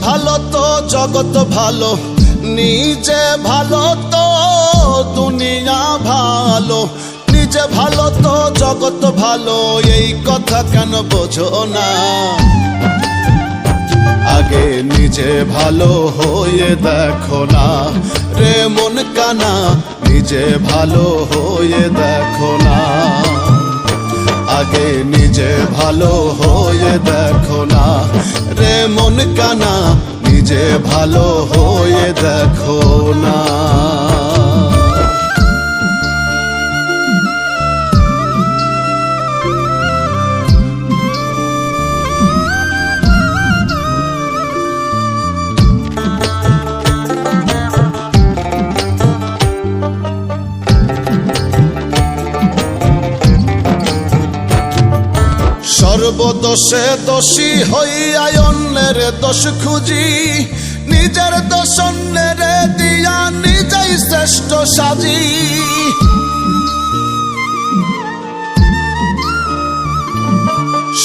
ভালো তো জগৎ ভালো, নিজে ভালো তো দুনিয়া ভালো। নিজে ভালো তো জগৎ ভালো, এই কথা কেন বোঝো না? আগে নিজে ভালো হয়ে দেখো না রে মন কানা, নিজে ভালো হয়ে দেখো না। আগে নিজে ভালো হয়ে দেখো না রে মন কানা, নিজে ভালো হয়ে দেখো না। সর্বদোষে দোষী হইয়া অন্যের দোষ খুঁজি, নিজের দোষ অন্যের দিয়া নিজেই শ্রেষ্ঠ সাজি।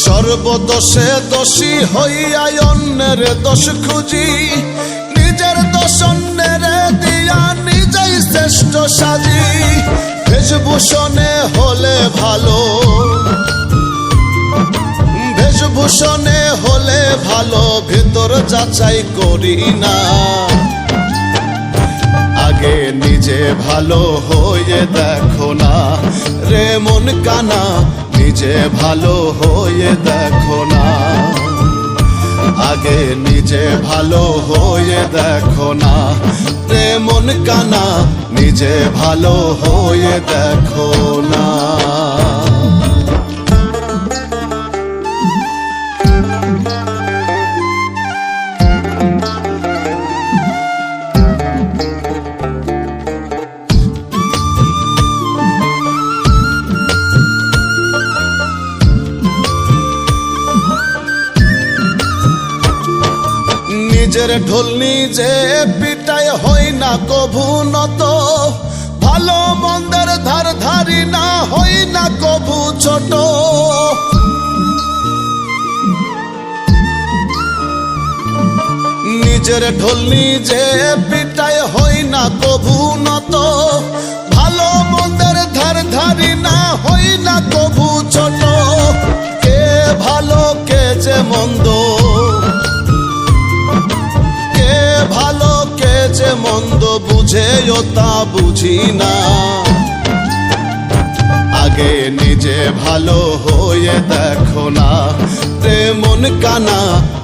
সর্বদোষে দোষী হইয়া অন্যের দোষ খুঁজি, নিজের দোষ অন্যের দিয়া নিজেই শ্রেষ্ঠ সাজি। বেশভূষণে হলে ভালো, বেশভূষণে হলে ভালো, ভেতর যাচাই করি না। আগে নিজে ভালো হয়ে দেখো না রে মন কানা, নিজে ভালো হয়ে দেখো না। আগে নিজে ভালো হয়ে দেখো না রে মন কানা, নিজে ভালো হয়ে দেখো না। নিজের ঢোল নিজে পিটায় হই না কভু নত, ভালো মন্দের ধার ধারি না হই না কভু ছোট। নিজের ঢোল নিজে পিটায় হই না কভু নত, ভালো মন্দের ধার ধারি না হই না কভু ছোট। কে ভালো কে যে মন্দ, ভালো কে যে মন্দ বুঝেও তা বুঝি না। আগে নিজে ভালো হয়ে দেখো না রে মন কানা,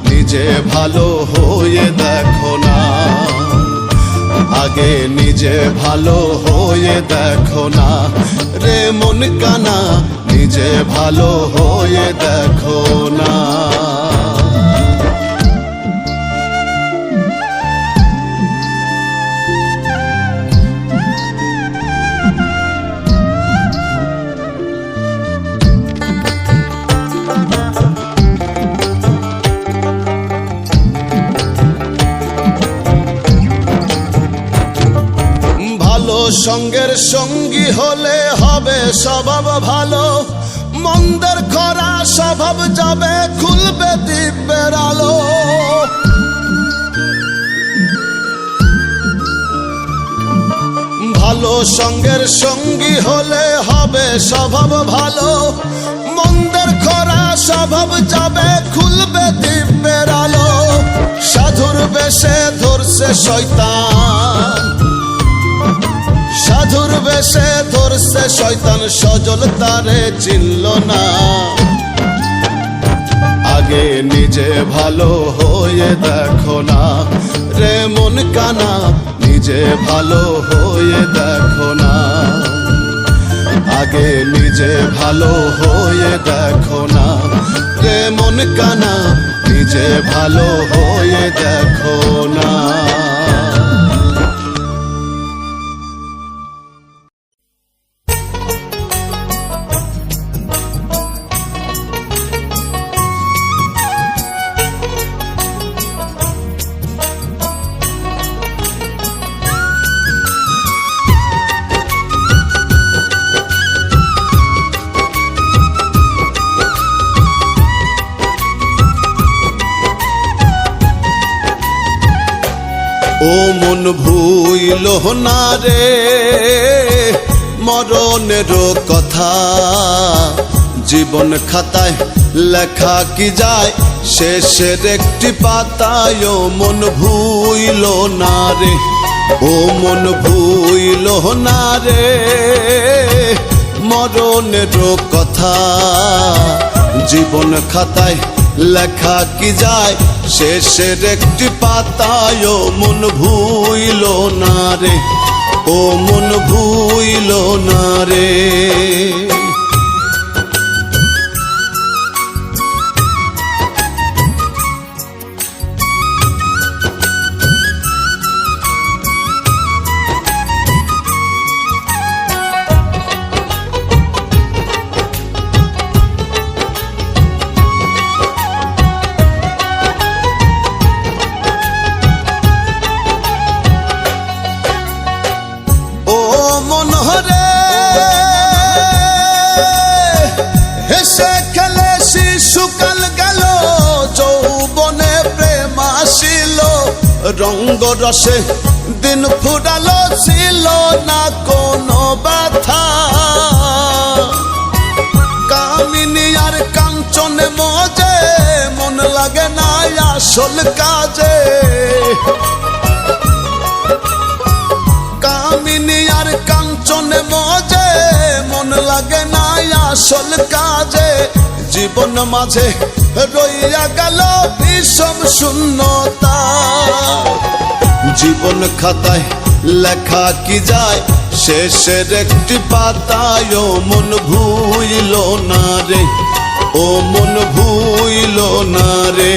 নিজে ভালো হয়ে দেখো না। আগে নিজে ভালো হয়ে দেখো না রে মন কানা, নিজে ভালো হয়ে দেখো না। সঙ্গের সঙ্গী হলে হবে স্বভাব ভালো, মন্দের খরা স্বভাব যাবে খুলবে দিব্যের আলো। ভালো সঙ্গের সঙ্গী হলে হবে স্বভাব ভালো, মন্দের খরা স্বভাব যাবে খুলবে দিব্যের আলো। সাধুর বেশে ধরছে শয়তান, সাধুর বেশে ধরছে শয়তান, সজল তারে চিনল না। আগে নিজে ভালো হয়ে দেখো না রে মন কানা, নিজে ভালো হয়ে দেখো না। আগে নিজে ভালো হয়ে দেখো না রে মন কানা, নিজে ভালো হয়ে দেখো না। ও মন ভুইল না রে মরণের কথা, জীবন খাতায় লেখা কি যায় শেষের একটি পাতায়। ও মন ভুইল না রে, ও মন ভুইল না রে মরণের কথা, জীবন খাতায় লেখা কি যায় শেষের একটি পাতায়। ও মন ভুইল না রে, ও মন ভুইল না রে। হেসে খেলে শিশুকাল গেল, যৌবনে প্রেম আসিল, রঙ্গ রসে দিন ফুরালো, ছিল না কোনো ব্যথা। কামিনী আর কাঞ্চনে মজে মন লাগে না আসল কাজে। কামিনী আর কাঞ্চনে মজে মন লাগে না আসল কাজে। জীবন মাঝে রইয়া গেল বিষম শূন্যতা, জীবন খাতায় লেখা কি যায় শেষের একটি পাতায়। ও মন ভুইল না রে, ও মন ভুইল না রে।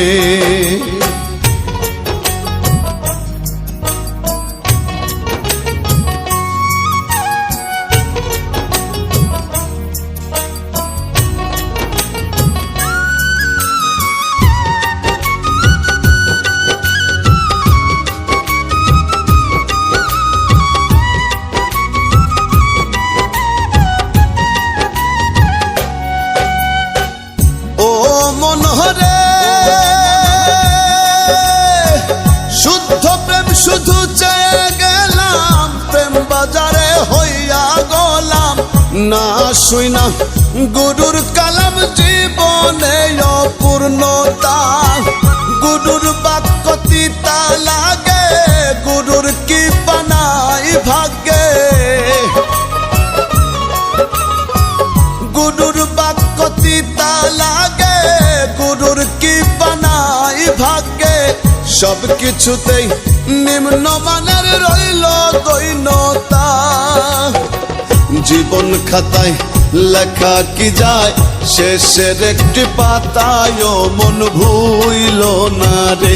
শুদ্ধ প্রেম শুধু চেয়ে গেলাম, প্রেম বাজারে হইয়া গলাম। না শুই না গুরুর কালাম জীবনে অপূর্ণতা, গুরুর বাক্য তিতা লাগে, গুরুর কি বানাই ভাগ্যে। গুরুর বাক্য তিতা লাগে, গুরুর কি বানাই ভাগ্যে। সব কিছুতেই নিম্নমানের রইল দৈন্যতা, জীবন খাতায় লেখা কি যায় শেষের একটি পাতায়। ও মন ভুইল না রে,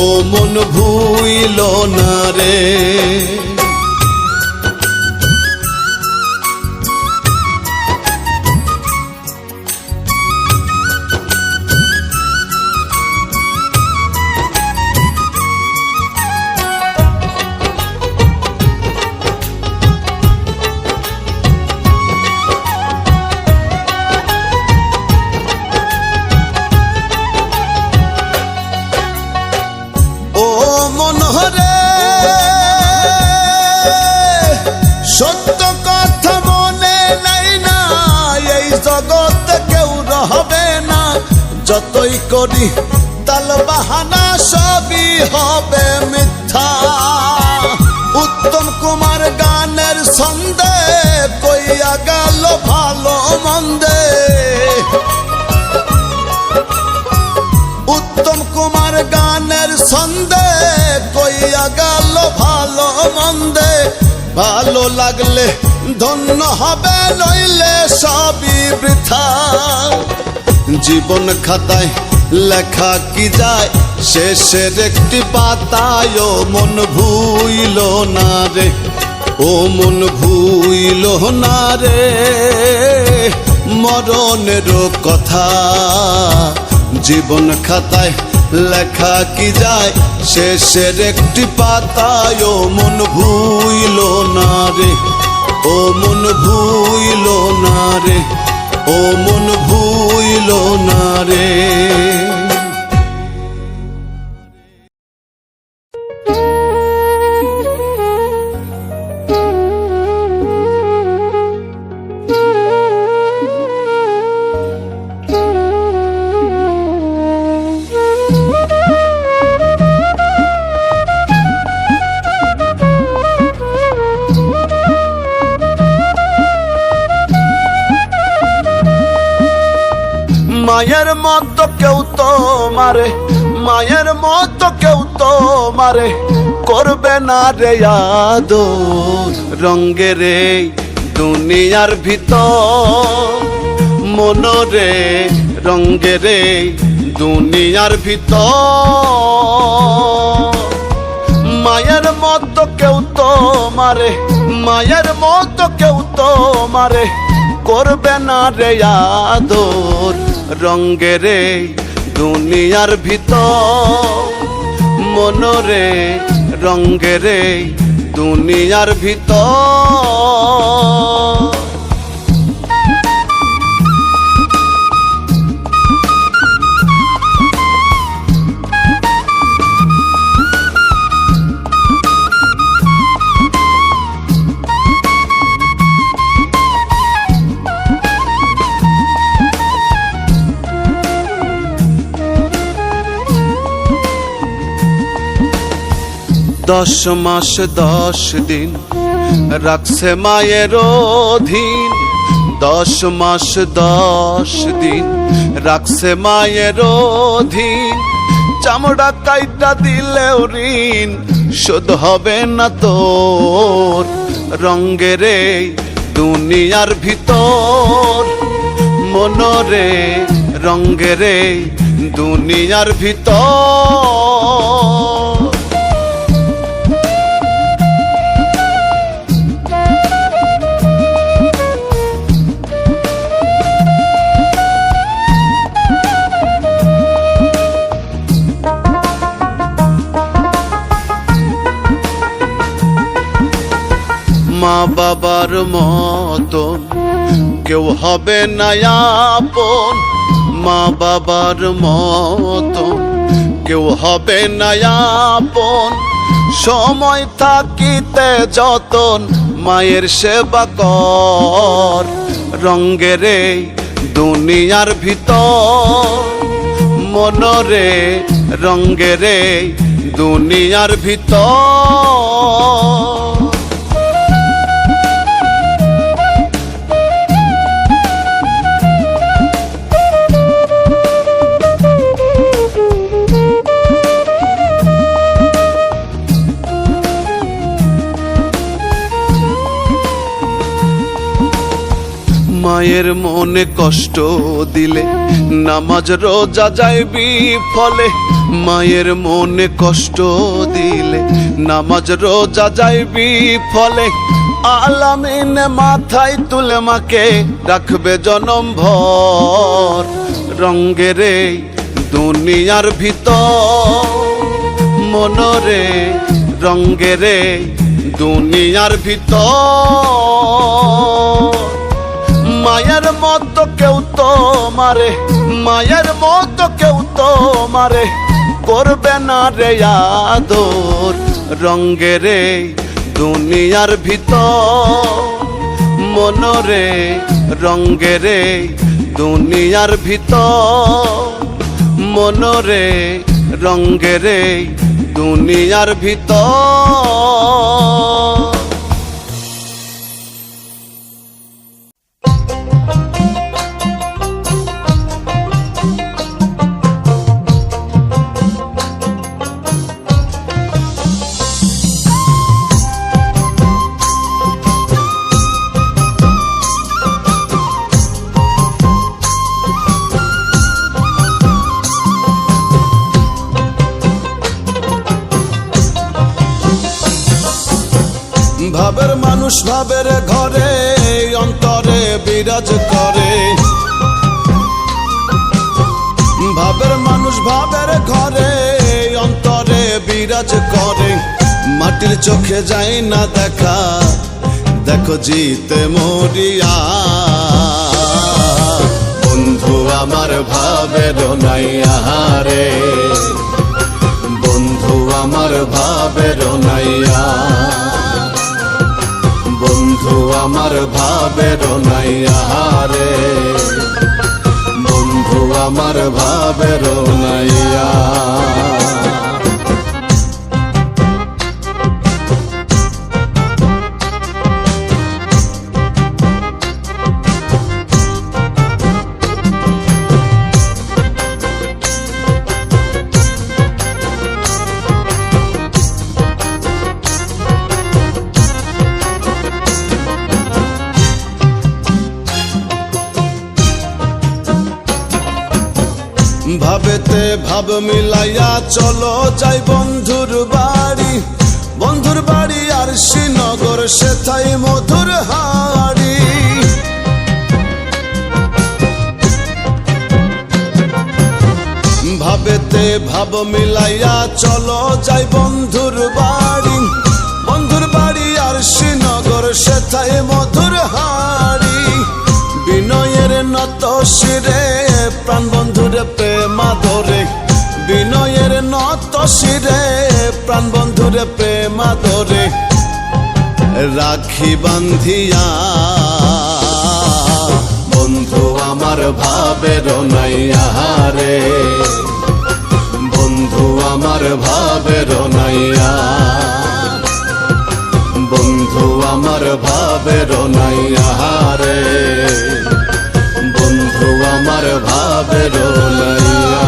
ও মন ভুইল না রে। সত্য কথা মনে নাই না, এই জগতে কেউ রহবে না। যতই করি তাল বাহানা সবই হবে মিথ্যা। উত্তম কুমার গানের ছন্দে কইয়া গেল ভালো মন্দে। উত্তম কুমার গানের ছন্দে কইয়া গেল ভালো মন্দে। ভালো লাগলে ধন্য হবে, নইলে সবই বৃথা। জীবন খাতায় লেখা কি যায় শেষের একটি পাতায়। ও মন ভুইল না রে, ও মন ভুইল না রে মরণের কথা, জীবন খাতায় লেখা কি যায় শেষের একটি পাতায়। ও মন ভুইল না রে, ও মন ভুইল না রে, ও মন ভুইল না রে। মায়ের মতো কেউ তো মারে, মায়ের মতো কেউ তো মারে করবে না রে আদর। রঙের এই দুনিয়ার ভিতর মনরে, রঙের এই দুনিয়ার ভিতর মায়ের মতো কেউ তো মারে, মায়ের মতো কেউ তো মারে করবে না রে আদর। রঙের এই দুনিয়ার ভিতর মনরে, রঙের এই দুনিয়ার ভিতর। দশ মাস 10 দিন রাখছে মায়ের অধীন, 10 মাস 10 দিন রাখছে মায়ের অধীন। চামড়া কাইটা দিলেও ঋণ শোধ হবে না তোর। রঙের এই দুনিয়ার ভিতর মনরে, রঙের এই দুনিয়ার ভিতর। মা বাবার মতন কেউ হবে না আপন, মা বাবার মতন কেউ হবে না আপন। সময় থাকিতে যতন মায়ের সেবা কর। রঙের এই দুনিয়ার ভিতর মনরে, রঙের এই দুনিয়ার ভিতর। মায়ের মনে কষ্ট দিলে নামাজ রোজা যায় বিফলে, মায়ের মনে কষ্ট দিলে নামাজ রোজা যায় বিফলে। আলামিন মাথায় তুলে মাকে রাখবে জনম ভর। রঙের এই দুনিয়ার ভিতর মনরে, রঙের এই দুনিয়ার ভিতর মায়ের মতো কেউ তো মারে, মায়ের মতো কেউ তো মারে করবে না রে আদর। রঙের এই দুনিয়ার ভিতর মনরে, রঙের এই দুনিয়ার ভিতর মনরে, রঙের এই দুনিয়ার ভিতর। ভাবের মানুষ ভাবের ঘরে অন্তরে বিরাজ করে, ভাবের মানুষ ভাবের ঘরে অন্তরে বিরাজ করে। মাটির চোখে যায় না দেখা, দেখো জিতে মরিয়া। বন্ধু আমার ভাবের নাইয়া রে, বন্ধু আমার ভাবের নাইয়া, বন্ধু আমার ভাবের নাইয়া রে, বন্ধু আমার ভাবের নাইয়া। ভাবেতে ভাব মিলাইয়া চলো যাই বন্ধুর বাড়ি, বন্ধুর বাড়ি আর শ্রীনগর সেথাই মধুর হাড়ি। ভাবেতে ভাব মিলাইয়া চলো যাই বন্ধুর বাড়ি, বন্ধুর বাড়ি আর শ্রীনগর সেথাই মধুর হাড়ি। বিনয়ের নত শিরে প্রাণ বন্ধুর প্রেমাদরে, বিনয়ের নত শিরে প্রাণ বন্ধুর প্রেমাদরে। রাখি বান্ধিয়া বন্ধু আমার ভাবের নাইয়া রে, বন্ধু আমার ভাবের নাইয়া, বন্ধু আমার ভাবের নাইয়া রে, বন্ধু আমার ভাবের নাইয়া।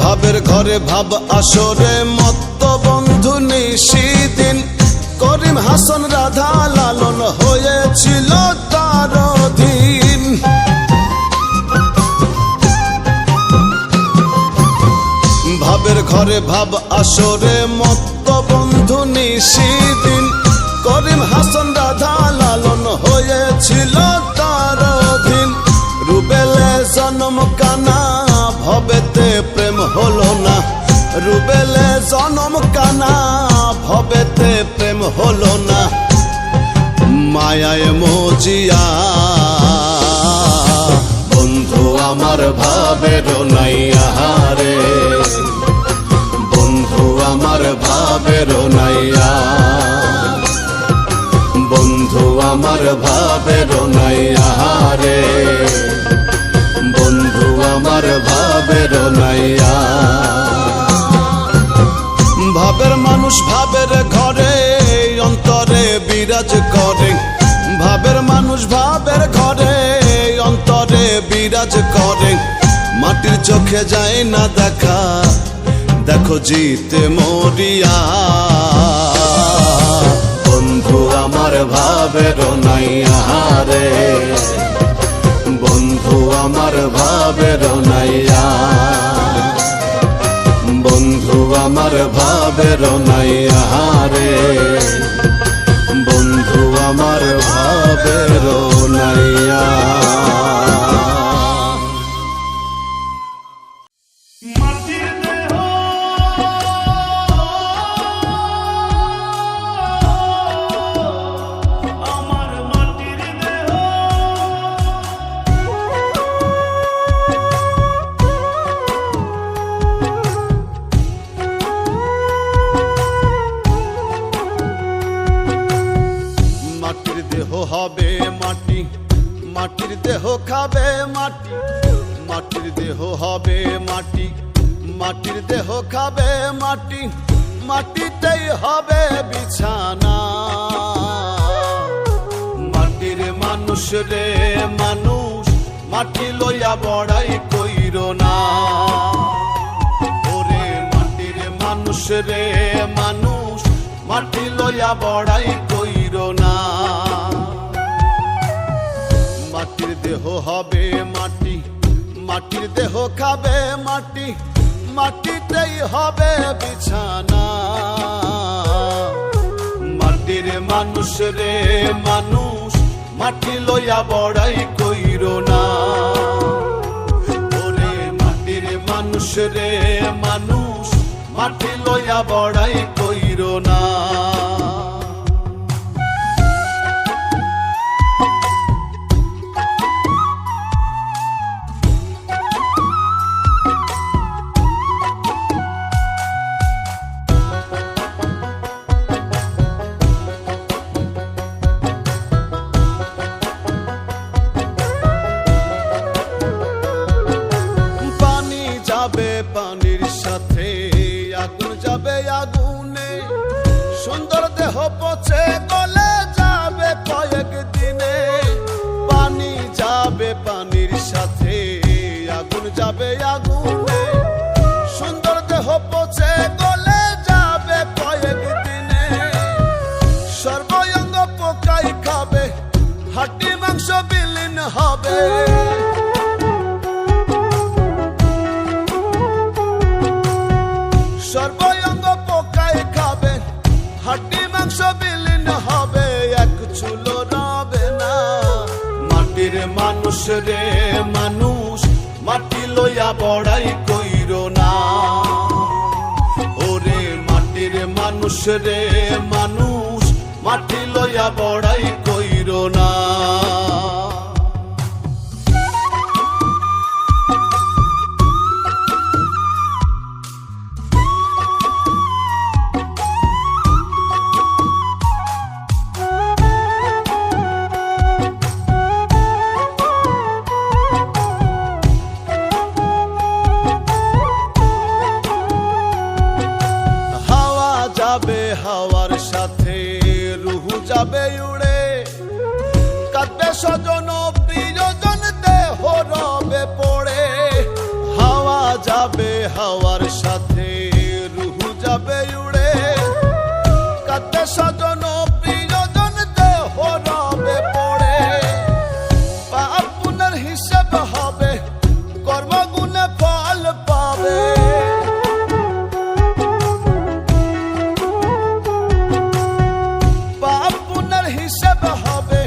ভাবের ঘরে ভাব আসরে মত্ত বন্ধু নিশিদিন, করিম হাসান রাধা লালন হয়েছিল তার অধীন। ভাবের ঘরে ভাব আসরে মত্ত বন্ধু নিশিদিন, করিম হাসান রাধা লালন হয়েছিল তার অধীন। রুবেলে জন্ম কানা ভবেতে প্রেম হলো না, রুবেলে জনম কানা ভবেতে প্রেম হলো না। মায়ায় মজিয়া বন্ধু আমার ভাবের নাইয়া রে, বন্ধু আমার ভাবের নাইয়া, বন্ধু আমার ভাবের নাইয়া রে, বন্ধু আমার ভাবের নাইয়া। ভাবের মানুষ ভাবের ঘরে অন্তরে বিরাজ করে, ভাবের মানুষ ভাবের ঘরে অন্তরে বিরাজ করে। মাটির চোখে যায় না দেখা, দেখো জিতে মরিয়া বন্ধু আমার ভাবের নাইয়া রে, বন্ধু আমার ভাবের নাইয়া, বন্ধু আমার ভাবের নাইয়া রে, বন্ধু আমার ভাবের নাইয়া। হবে মাটি, মাটির দেহ খাবে মাটি, মাটির দেহ হবে মাটি, মাটির দেহ খাবে মাটি, মাটিতেই হবে বিছানা। মাটির মানুষ রে মানুষ, মাটি লইয়া বড়াই কইরো না। ওরে মাটির মানুষ রে মানুষ, মাটি লইয়া বড়াই কইরো না। মাটির দেহ হবে মাটি, মাটির দেহ খাবে মাটি, মাটিতেই হবে বিছানা। মাটির মানুষ রে মানুষ, মাটি লইয়া বড়াই কইরো না। ওরে মাটির মানুষ রে মানুষ, মাটি লইয়া বড়াই কইরো না। পানির সাথে যাবে আগুনে, সুন্দর দেহ পচে গলে যাবে কয়েক দিনে। পানি যাবে পানির সাথে, আগুন যাবে আগুনে, সুন্দর দেহ পচে গলে যাবে কয়েক দিনে। সর্বঙ্গ পোকাই খাবে, হাড্ডি মাংস বিলীন হবে। সর্বঙ্গ পোকাই খাবে, হাড্ডি মাংস বিলীন হবে, এক চুলো রবে না। মাটির মানুষ রে মানুষ, মাটি লইয়া বড়াই কইরো না। ওরে মাটির মানুষ রে মানুষ, মাটি লইয়া বড়াই কইরো না। যাবে হাওয়ার সাথে, রুহু যাবে উড়ে, কাঁদবে স্বজন প্রিয়জন, দেহ রবে পড়ে। হাওয়া যাবে হাওয়ার সাথে, রুহু যাবে উড়ে, কাঁদবে স্বজন প্রিয়জন, দেহ রবে পড়ে। পাপ পুণ্যের হিসেব হবে, কর্মগুণে ফল পাবে। হিসেব হবে,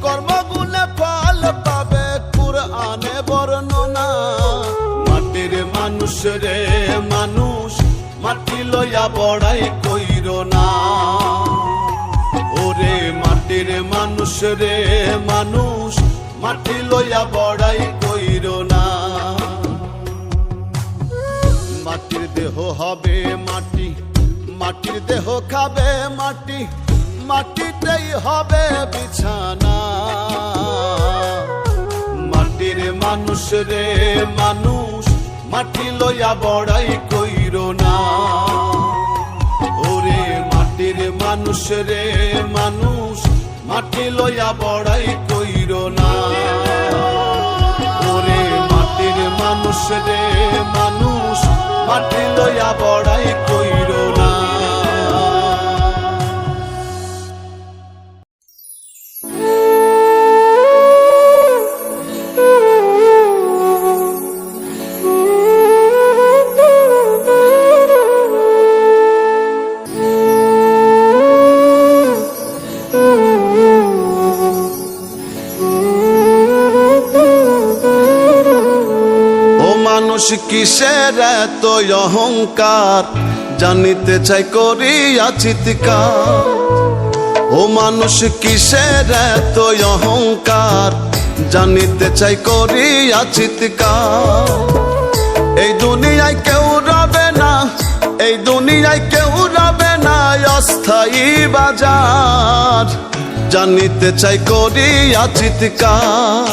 কর্মগুণে ফল পাবে, কুরআনে বর্ণনা। মাটির মানুষ রে মানুষ, মাটি লইয়া বড়াই কইরো না। ওরে মাটির মানুষ রে মানুষ, মাটি লইয়া বড়াই কইরো না। মাটির দেহ হবে মাটি, মাটির দেহ খাবে মাটি, মাটিতেই হবে বিছানা। মাটির মানুষ রে মানুষ, মাটি লইয়া বড়াই কইরো না। ওরে মাটির মানুষ রে মানুষ, মাটি লইয়া বড়াই কইরো না। ওরে মাটির মানুষ রে মানুষ, মাটি লইয়া বড়াই কইরো না। মানুষ কিসের এত অহংকার, জানিতে চাই করিয়া চিৎকার। ও মানুষ কিসের এত অহংকার, জানিতে চাই করিয়া চিৎকার। এই দুনিয়ায় কেউ রবে না, এই দুনিয়ায় কেউ রবে না, অস্থায়ী বাজার, জানিতে চাই করিয়া চিৎকার।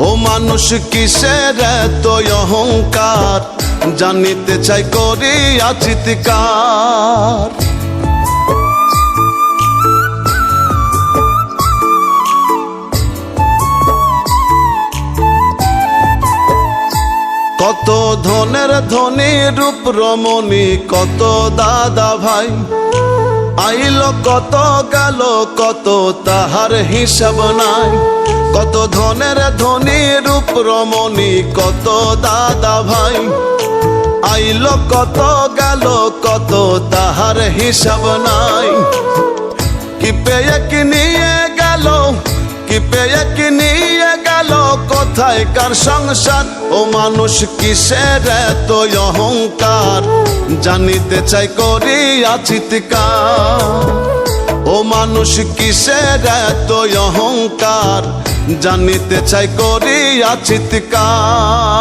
ও মানুষ কিসের এত অহংকার, জানিতে চাই করিয়া চিৎকার। কত ধনের ধনী রূপ রমণী, কত দাদা ভাই, আইল কত গেল কত, তাহার হিসাব নাই। কত ধনের ধনী রূপ রমণী, কত দাদা ভাই, আইল কত গেল কত, তাহার হিসাব নাই। কি পেয়ে কি নিয়ে গেল, কি পেয়ে কি নিয়ে গেল, কোথায় কার সংসার। ও মানুষ কিসের এত অহংকার, জানিতে চাই করিয়া চিৎকার। ও মানুষ কিসের এত অহংকার, জানিতে চাই করিয়া চিৎকার।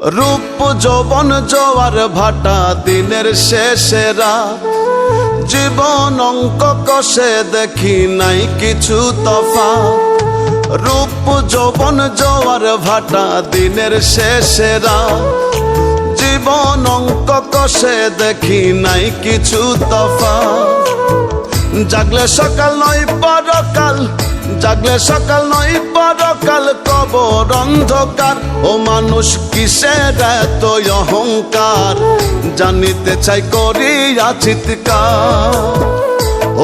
রূপ যৌবন জোয়ার ভাটা দিনের শেষে রাত, জীবন অঙ্ক কষে দেখি নাই কিছু তফাৎ। রূপ যৌবন জোয়ার ভাটা দিনের শেষে রাত, জীবন অঙ্ক কষে দেখি নাই কিছু তফাৎ। জাগলে সকাল নয় পরকাল, জাগলে সকাল নয় পরকাল, কবর অন্ধকার। ও মানুষ কিসের এত অহংকার, জানিতে চাই করিয়া চিৎকার।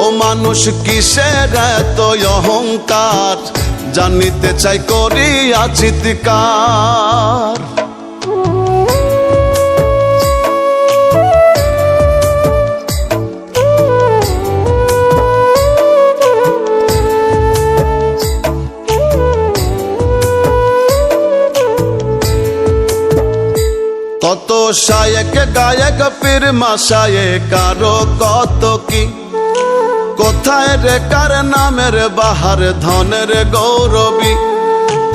ও মানুষ কিসের এত অহংকার, জানিতে চাই করিয়া চিৎকার। কত শায়েক গায়ক পীর মাশায়েক আরো কত কি, কোথায় রে কার নামের বাহার ধনের গৌরবী।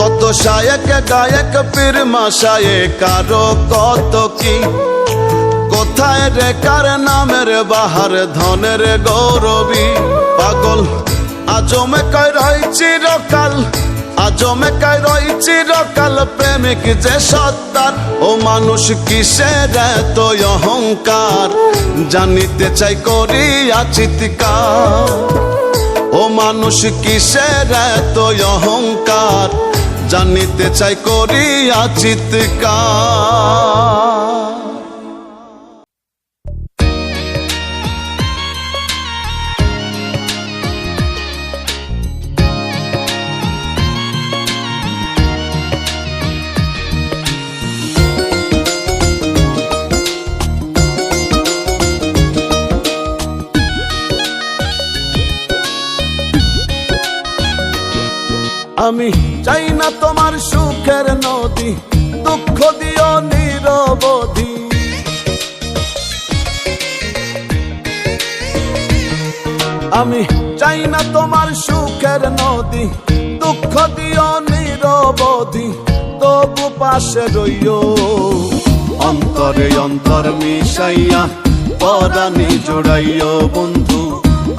কত শায়েক গায়ক পীর মাশায়েক আরো কত কি, কোথায় রে কার নামের বাহার ধনের গৌরবী। পাগল আজমে কয় রই চিরকাল, আজমে কয় রই চিরকাল, প্রেমিক যে সত্তার। ও মানুষ কিসের এত অহংকার, জানিতে চাই করিয়া চিৎকার। ও মানুষ কিসের এত অহংকার, জানিতে চাই করিয়া চিৎকার। আমি চাই না তোমার সুখের নদী, দুঃখ দিও নিরবধি। আমি চাই না তোমার সুখের নদী, দুঃখ দিও নিরবধি। তবু পাশে রইও, অন্তরে অন্তর মিশাইয়া, পরাণে জোড়াইও বন্ধু,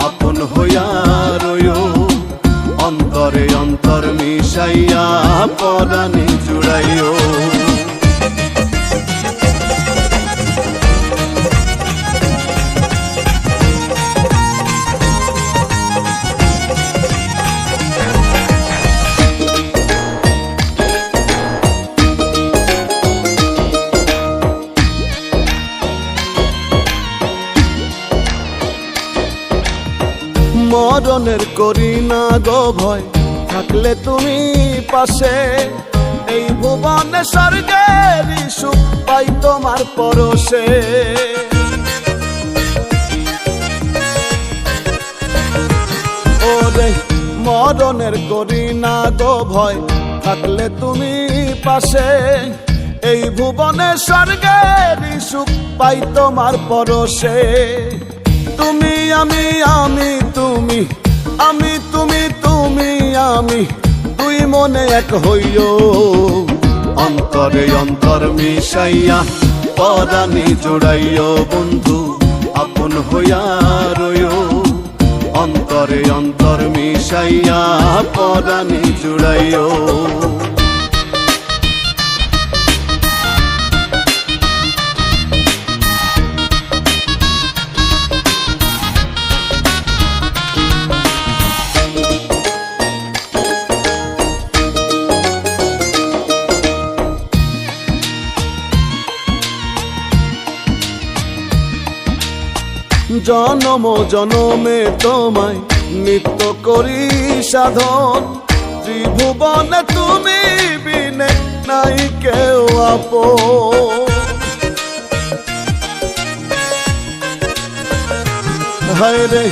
আপন হইয়া রইও। অন্তরে অন্তর মিশাইয়া, পরাণে জুড়াইও। মরণের করি না গো ভয়, থাকলে তুমি পাশে। এই ভুবনে স্বর্গের সুখ পাই তোমার পরশে। ওরে মরণের করি না গো ভয়, থাকলে তুমি পাশে। এই ভুবনে স্বর্গের সুখ পাই তোমার পরশে। তুমি আমি, আমি তুমি, আমি তুমি, তুমি আমি, দুই মনে এক হইও। অন্তরে অন্তর মিশাইয়া, পরাণে জোড়াইও বন্ধু, আপন হইয়া রইও। অন্তরে অন্তর মিশাইয়া, পরাণে জোড়াইও। জনম জনমে তোমায় নিত্য করি সাধন, ত্রিভুবনে তুমি বিনে নাই কেউ আপন। হায় রে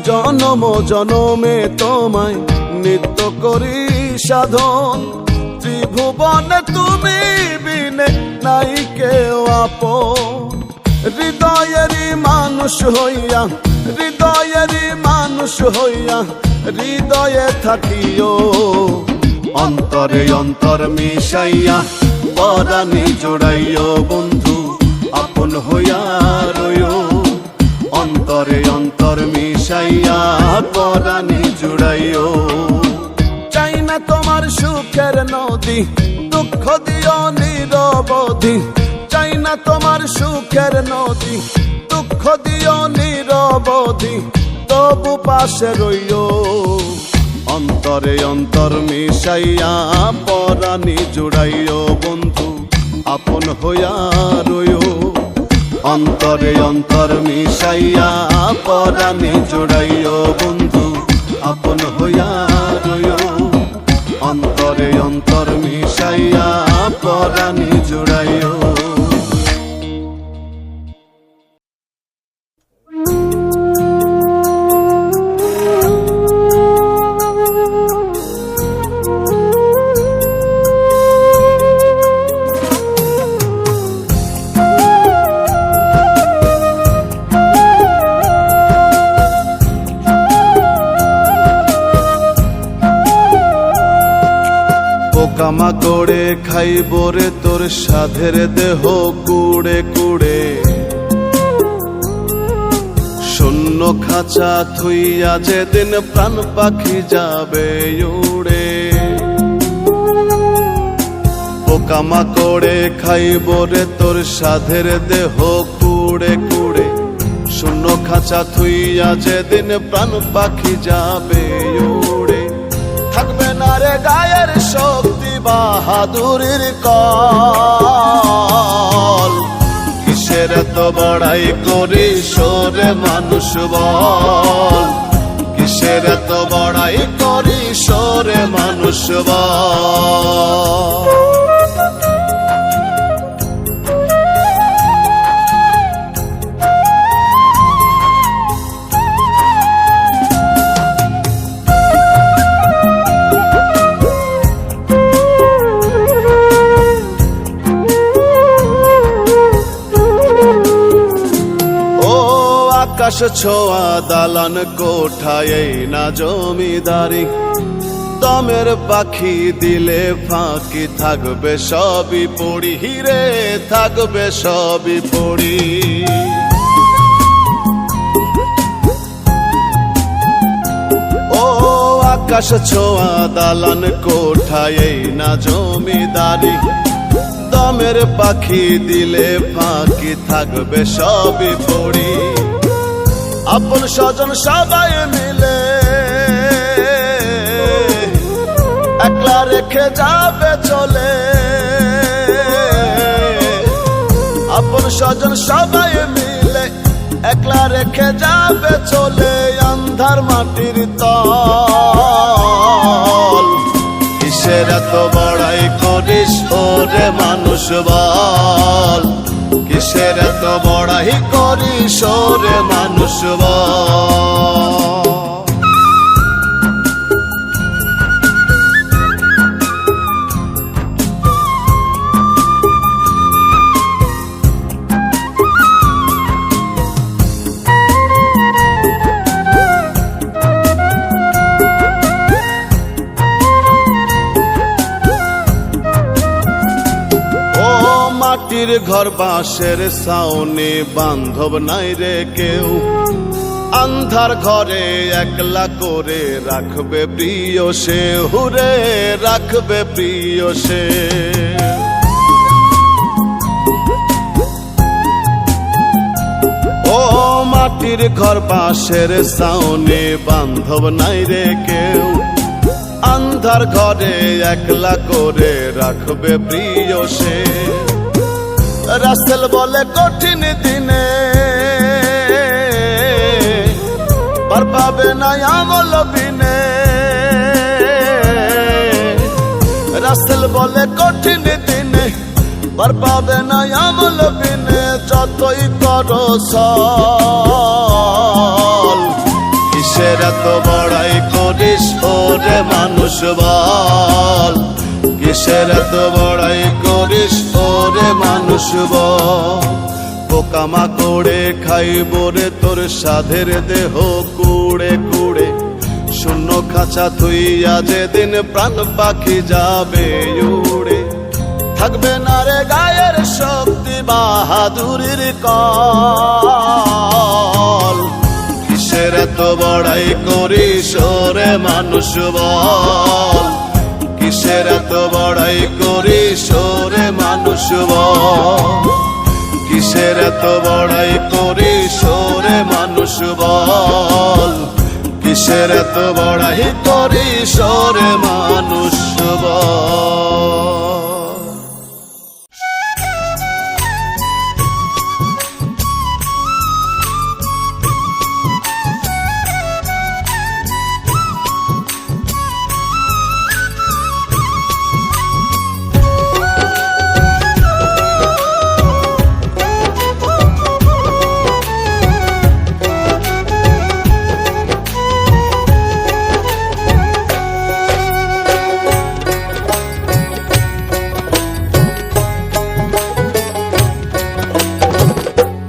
জনম জনমে তোমায় নিত্য করি সাধন, ত্রিভুবনে তুমি বিনে নাই কেউ আপন। হৃদয়েরই মানুষ হইয়া, হৃদয়েরই মানুষ হইয়া, হৃদয়ে থাকিও। অন্তরে অন্তর মিশাইয়া, পরাণে জোড়াইও বন্ধু আপন হইয়া রইও অন্তরে অন্তর মিশাইয়া পরাণে জুড়াইও চাই না তোমার সুখের নদী দুঃখ দিও নিরবধি চাই না তোমার সুখের নদী দুঃখ দিও নিরবধি তবু পাশে রইও অন্তরে অন্তর মিশাইয়া পরাণে জুড়াইও বন্ধু আপন হইয়া রইও অন্তরে অন্তর মিশাইয়া পরাণে জুড়াইও বন্ধু আপন হইয়া রইও অন্তরে অন্তর মিশাইয়া পরাণে জুড়াইও কামা করে খাইব রে তোর সাধের দেহ কুড়ে কুড়ে শূন্য খাঁচা থুইয়া যেদিন প্রাণ পাখি যাবে উড়ে পোকামা করে খাইব রে তোর সাধের দেহ কুড়ে কুড়ে শূন্য খাঁচা থুইয়া যেদিন প্রাণ পাখি যাবে উড়ে থাকবে না রে গায়ের শক্তি বাহাদুরির কল কিসের তো বড়াই করি সোরে মানুষ বল কিসের তো বড়াই করি সোরে মানুষ বল আকাশ ছোঁয়া দালান কোঠায় না জমিদারি দমের পাখি দিলে ফাঁকি থাকবে সবই পড়ি হিরে থাকবে সবই পড়ি ও আকাশ ছোঁয়া দালান কোঠায় না জমিদারি দমের পাখি দিলে ফাঁকি থাকবে সবই পড়ি আপন স্বজন সবাই মিলে একলা রেখে যাবে চলে আপন স্বজন সবাই মিলে একলা রেখে যাবে চলে আন্ধার মাটির তল কিসের এত বড়াই করিস ওরে মানুষ বল কিসের এত বড়াই করিস ওরে মানুষ বল মাটির ঘর বাঁশের ছাউনি বান্ধব নাই রে কেউ আন্ধার ঘরে একলা করে রাখবে প্রিয় সে হুরে রাখবে প্রিয় সে ও মাটির ঘর বাঁশের ছাউনি বান্ধব নাই রে কেউ আন্ধার ঘরে একলা করে রাখবে প্রিয় সে রাসেল বলে কঠিন দিনে পার পাবে না আমল বিনে রাসেল বলে কঠিন দিনে পার পাবে না আমল বিনে যতই করো সল কিসের এত বড়াই করিস ওরে মানুষ বল কিসের এত বড়াই করিস ওরে মানুষ বল পোকামা করে খাইব রে তোর সাধের দেহ কুড়ে কুড়ে শূন্য খাঁচা থুইয়া যেদিন প্রাণ পাখি যাবে উড়ে থাকবে না রে গায়ের শক্তি বাহাদুরির কল। কিসের এত বড়াই করিস ওরে মানুষ বল, কিসের এত বড়াই করিস ওরে মানুষ বল, কিসের এত বড়াই করিস ওরে মানুষ বল, কিসের এত বড়াই করিস ওরে মানুষ বল।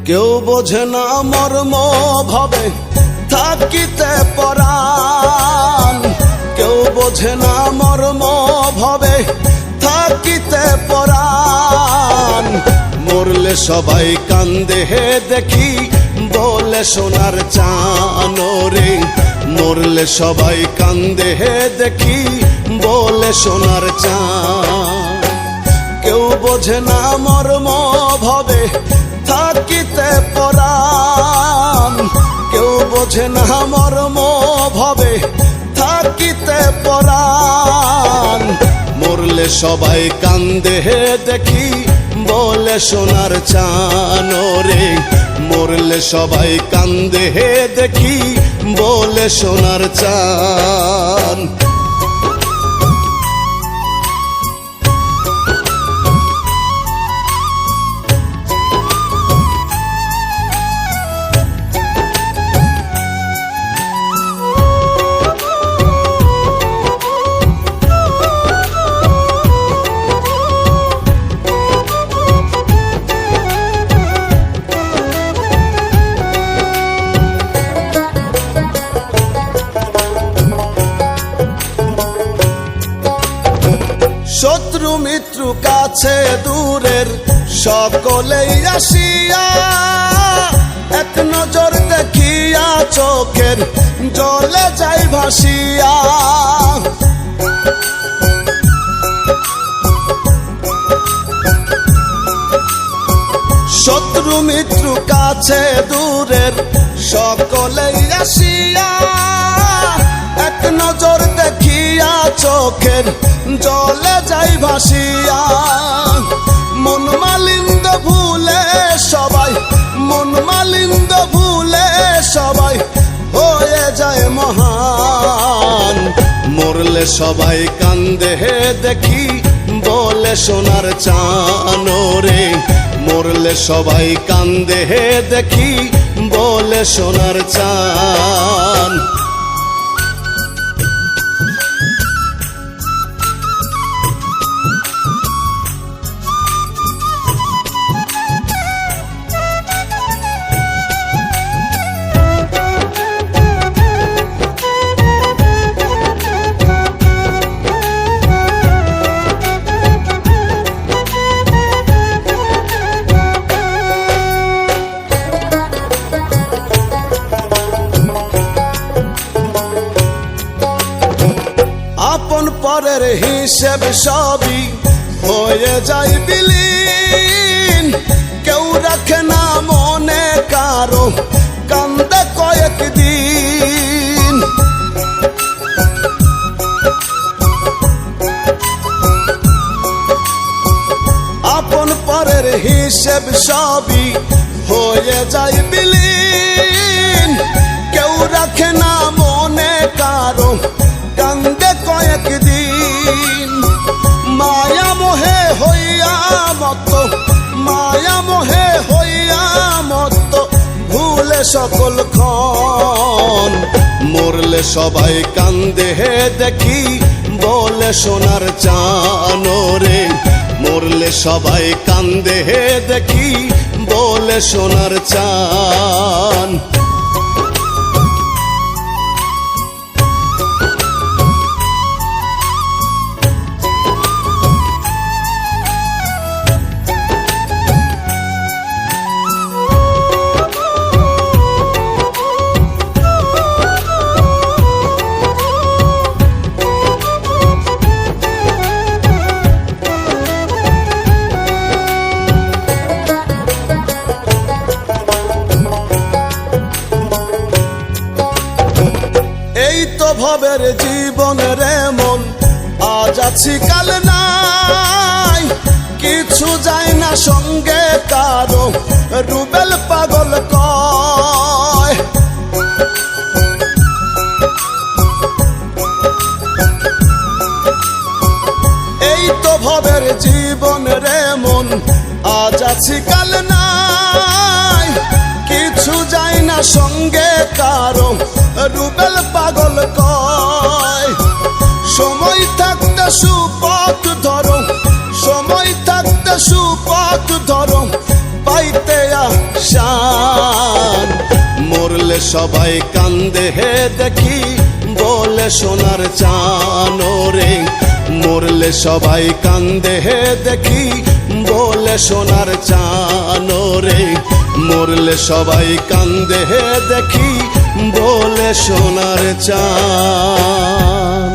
কেউ বোঝে না মর্ম ভাবে থাকিতে পরাণ, কেউ বোঝে না মর্ম ভাবে থাকিতে পরাণ। মরলে সবাই কান্দে হে দেখি বলে সোনার চান রে, মরলে সবাই কান্দে হে দেখি বলে সোনার চান। কেউ বোঝে না মর্ম ভাবে থাকিতে পরাণ, কেউ বোঝে না মর্ম ভাবে থাকিতে পরাণ। মরলে সবাই কান্দে হে দেখি বলে সোনার চান রে, মরলে সবাই কান্দে হে দেখি বলে সোনার চান। শত্রু মিত্র কাছে দূরের সকলেই আসিয়া, এক নজর দেখিয়া চোখের জলে যাই ভাসিয়া। শত্রু মিত্র কাছে দূরের সকলেই আসিয়া, এক নজর দেখিয়া চোখের জলে যাই ভাসিয়া। মন মালিন্দ ভুলে সবাই, মন মালিন্দ ভুলে সবাই হয়ে যায় মহান। মরলে সবাই কান্দে হে দেখি বলে সোনার চান রে, মরলে সবাই কান্দে হে দেখি বলে সোনার চান। আপন পরের হিসেব সবই হয়ে যায় বিলীন, কেউ রাখে না মনে কারো কান্দে কয়েকদিন। আপন পরের হিসেব সবই হয়ে যায় বিলীন, কেউ রাখে না মনে কারো কান্দে কয়েকদিন। মায়া মোহে হইয়া মত, মায়া মোহে হইয়া মত ভুলে সকল ক্ষণ। মরলে সবাই কান্দে হে দেখি বলে সোনার চান রে, মরলে সবাই কান্দে হে দেখি বলে সোনার চান। ভবের জীবনের মন আজ আছি কাল নাই, কিছু যায় না সঙ্গে কারো রুবেল পাগল কয়। এই তো ভবের জীবনের মন আজ আছি কাল নাই, কিছু যায় না সঙ্গে কারো রুবেল পাগল কয়। সময় থাকতে সুপথ ধরো, সময় থাকতে সুপথ ধরো, পাইতে আসান। মরলে সবাই কান্দে হে দেখি বলে সোনার চান রে, মরলে সবাই কান্দে হে দেখি বলে সোনার চান রে, মরলে সবাই কান্দে হে দেখি বলে সোনার চান।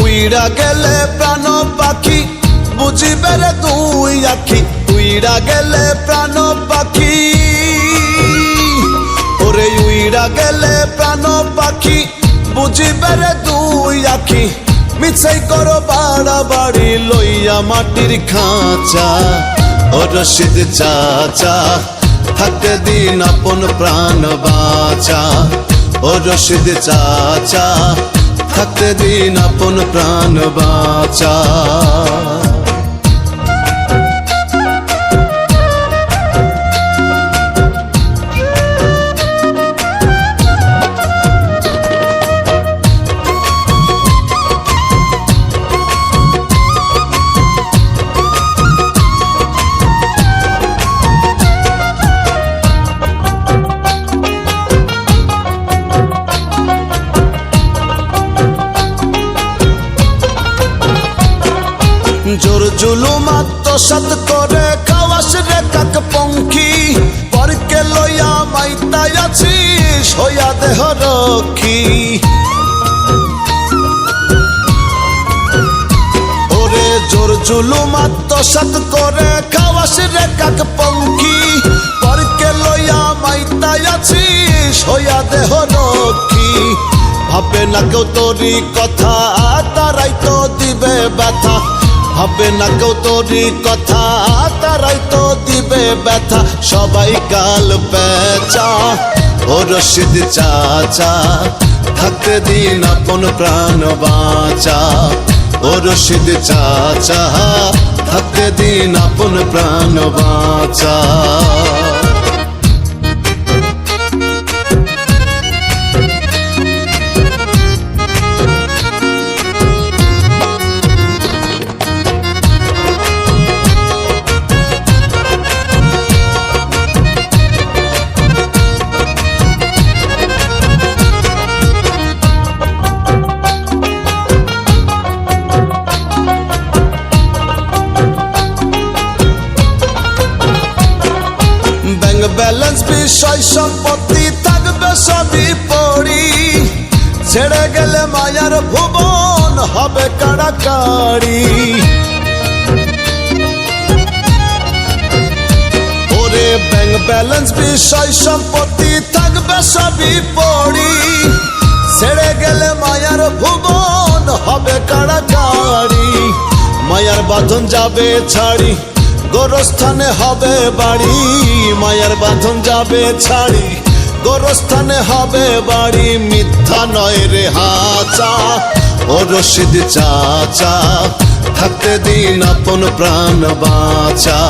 উইড়া গেলে প্রাণ পাখি বুঝিবে রে দুই আখি, উইড়া গেলে প্রাণ পাখি, ওরে উইড়া গেলে প্রাণ পাখি বুঝিবে রে দুই আখি। মিছাই করো বাড়াবাড়ি লইয়া মাটির খাঁচা, ও রশিদ চাচা থাকতে দিন আপন প্রাণ বাঁচা, ও রশিদ চাচা থাকতে দিন আপন প্রাণ বাঁচা। জোর জুলুম আত্মসাৎ করে খাওয়াস রে কাক পঙ্খী, পরকে লইয়া মাইতাই আছিস হইয়া দেহ রক্ষী। ওরে জোর জুলুম আত্মসাৎ করে খাওয়াস রে কাক পঙ্খী, পরকে লইয়া মাইতাই আছিস হইয়া দেহ রক্ষী। ভাবে না কেউ তোরই কথা তারাই তো দিবে ব্যথা, ভাবে না কেউ তোরই কথা তারাই তো দিবে ব্যথা। সবাই কাল পেঁচা, ও রশিদ চাচা থাকতে দিন আপন প্রাণ বাঁচা, ও রশিদ চাচা থাকতে দিন আপন প্রাণ বাঁচা। ব্যালেন্স বিষয় সম্পত্তি থাকবে সবই পড়ি, ছেড়ে গেলে মায়ার ভুবন হবে কাড়াকাড়ি। ওরে ব্যাংক ব্যালেন্স বিষয় সম্পত্তি থাকবে সবই পড়ি, ছেড়ে গেলে মায়ার ভুবন হবে কাড়াকাড়ি। মায়ার বাঁধন যাবে ছাড়ি গোরস্থানে হবে বাড়ি, মায়ার বাঁধন যাবে ছাড়ি গোরস্থানে হবে বাড়ি। মিথ্যা নয় রে হাচা, ও রশিদ চাচা থাকতে দিন আপন প্রাণ বাঁচা,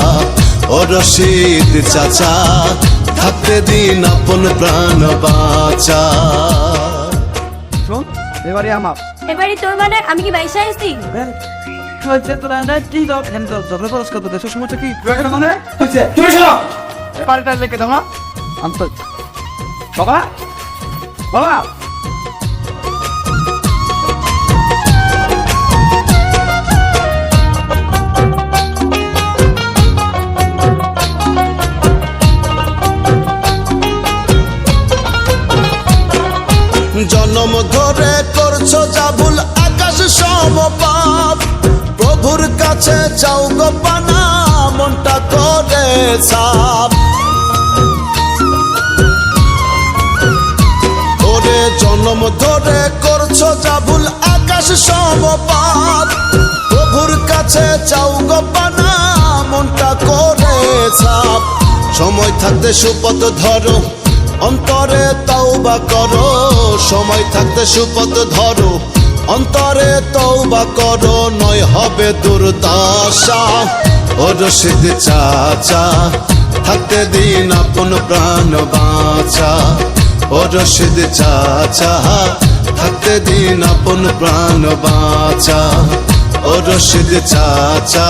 ও রশিদ চাচা থাকতে দিন আপন প্রাণ বাঁচা। শোন এবারে আমার এবারে তোর মানে আমি কি বাইসা আসছি? তোরা কি দাও যত খরচ করতে দেশের সমস্যা কি মানে হচ্ছে তুমি শোনো পাল্টা লেখে দাও না আন্ত বাবা বাবা কাছে চাও গো পানা মনটা করে সাপ ওরে জন্ম ধরে করছো যা ভুল আকাশ সমপাত প্রভুর কাছে চাও গো পানা মনটা করে সাপ সময় থাকতে সুপথ ধরো অন্তরে তওবা করো সময় থাকতে সুপথ ধরো অন্তরে তওবা করো নয় হবে দুর্দশা ও রশিদ চাচা থাকতে দিন আপন প্রাণ বাঁচা ও রশিদ চাচা থাকতে দিন আপন প্রাণ বাঁচা ও রশিদ চাচা